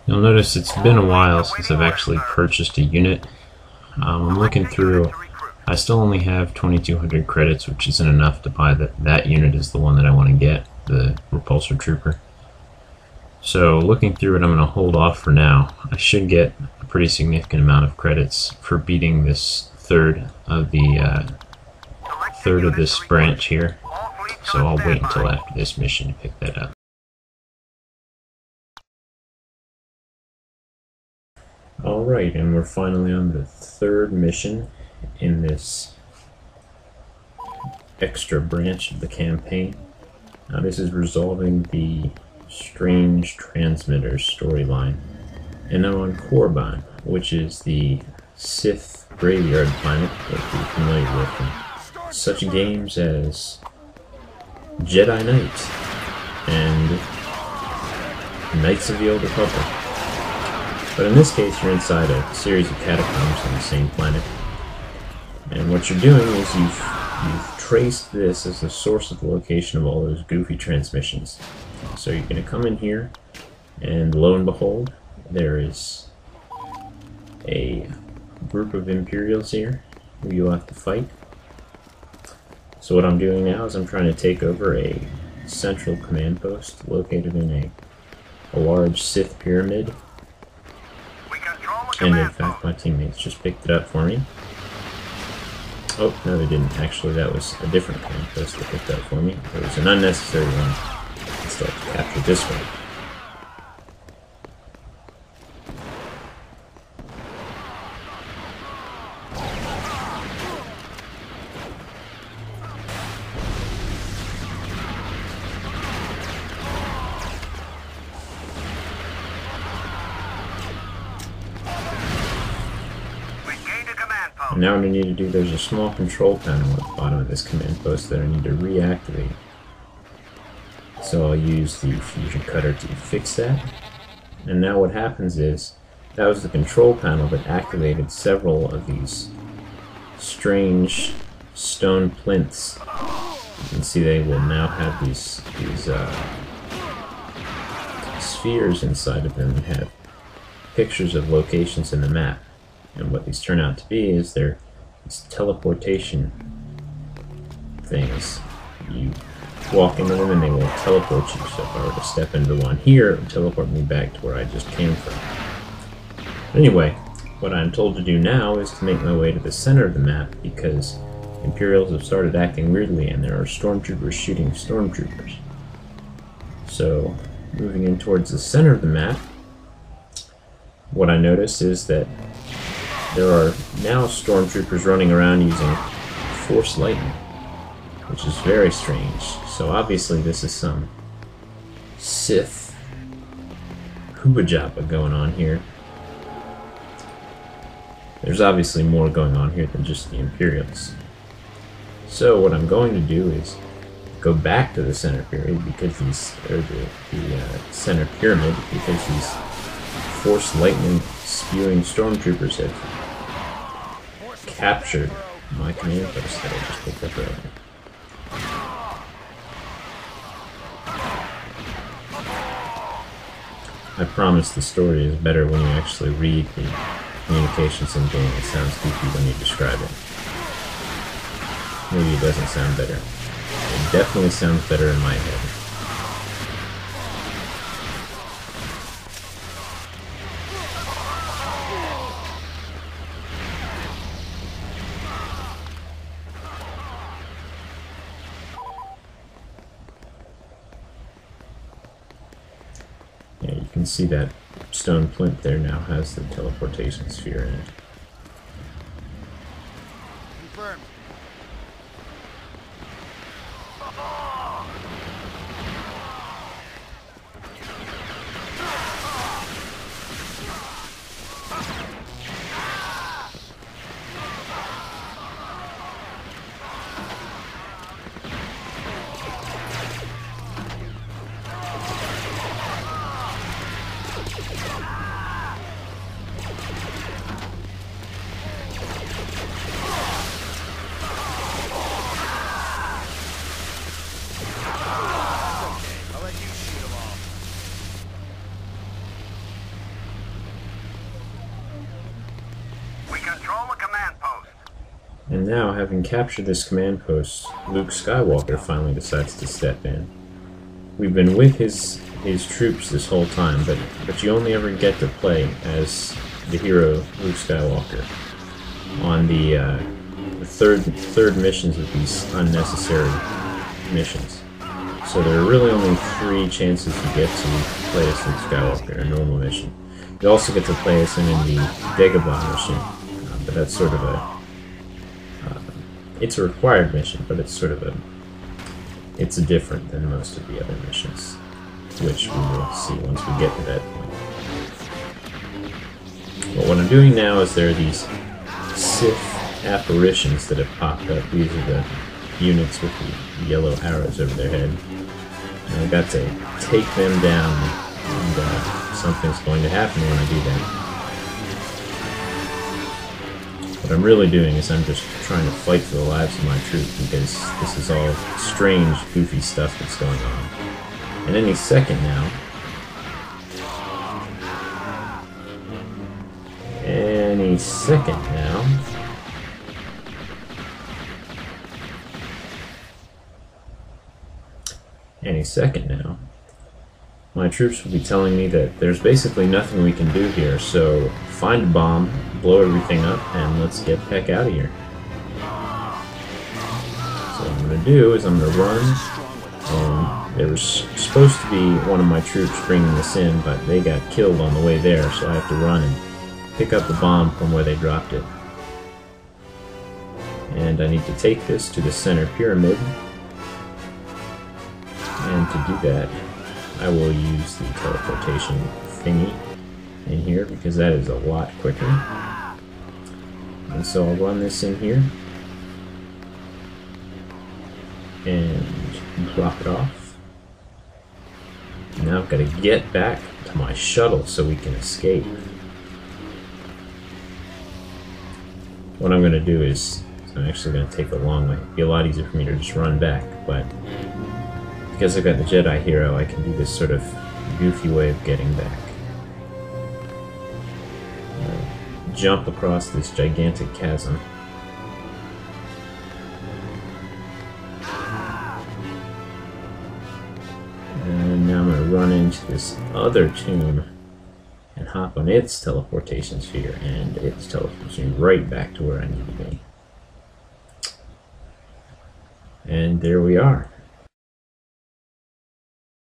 You'll notice it's been a while since I've actually purchased a unit. I'm looking through, I still only have 2,200 credits, which isn't enough to buy that unit is the one that I want to get, the Repulsor Trooper. So looking through it, I'm going to hold off for now. I should get a pretty significant amount of credits for beating this third of this branch here. So I'll wait until after this mission to pick that up. Alright, and we're finally on the third mission in this extra branch of the campaign. Now this is resolving the strange transmitters storyline. And I'm on Korriban, which is the Sith graveyard planet that you're familiar with from such games as Jedi Knight and Knights of the Old Republic. But in this case, you're inside a series of catacombs on the same planet. And what you're doing is you've traced this as the source of the location of all those goofy transmissions. So you're going to come in here, and lo and behold, there is a group of Imperials here who you'll have to fight. So what I'm doing now is I'm trying to take over a central command post located in a large Sith pyramid. And in fact, my teammates just picked it up for me. Oh, no they didn't. Actually, that was a different command post they picked up for me. It was an unnecessary one. I still have to capture this one. Now what I need to do, there's a small control panel at the bottom of this command post that I need to reactivate. So I'll use the fusion cutter to fix that. And now what happens is, that was the control panel that activated several of these strange stone plinths. You can see they will now have these spheres inside of them that have pictures of locations in the map. And what these turn out to be is they're these teleportation things. You walk into them and they will teleport you. So if I were to step into one here, it would teleport me back to where I just came from. Anyway, what I'm told to do now is to make my way to the center of the map because Imperials have started acting weirdly and there are stormtroopers shooting stormtroopers. So, moving in towards the center of the map, what I notice is that there are now stormtroopers running around using force lightning, which is very strange. So obviously this is some Sith hoobajabba going on here. There's obviously more going on here than just the Imperials. So what I'm going to do is go back to the center period because these, or the center pyramid, because these force lightning spewing stormtroopers have captured my command post that I just picked up earlier. I promise the story is better when you actually read the communications in game. It sounds goofy when you describe it. Maybe it doesn't sound better. It definitely sounds better in my head. Yeah, you can see that stone plinth there now has the teleportation sphere in it. Confirmed. And now, having captured this command post, Luke Skywalker finally decides to step in. We've been with his troops this whole time, but you only ever get to play as the hero Luke Skywalker on the third missions of these unnecessary missions. So there are really only 3 chances you get to play as Luke Skywalker in a normal mission. You also get to play as him in the Dagobah mission, but that's sort of it's a required mission, but it's sort of it's different than most of the other missions, which we will see once we get to that point. But what I'm doing now is there are these Sith apparitions that have popped up. These are the units with the yellow arrows over their head. And I've got to take them down, and something's going to happen when I do that. What I'm really doing is I'm just trying to fight for the lives of my troops, because this is all strange, goofy stuff that's going on. And any second now, my troops will be telling me that there's basically nothing we can do here, so find a bomb, blow everything up, and let's get the heck out of here. So what I'm going to do is I'm going to run. There was supposed to be one of my troops bringing this in, but they got killed on the way there, so I have to run and pick up the bomb from where they dropped it. And I need to take this to the center pyramid. And to do that, I will use the teleportation thingy in here, because that is a lot quicker. And so I'll run this in here and drop it off. Now I've got to get back to my shuttle so we can escape. What I'm going to do is, I'm actually going to take the long way. It'd be a lot easier for me to just run back, but because I've got the Jedi hero, I can do this sort of goofy way of getting back. Jump across this gigantic chasm. And now I'm going to run into this other tomb and hop on its teleportation sphere, and it's teleporting right back to where I need to be. And there we are.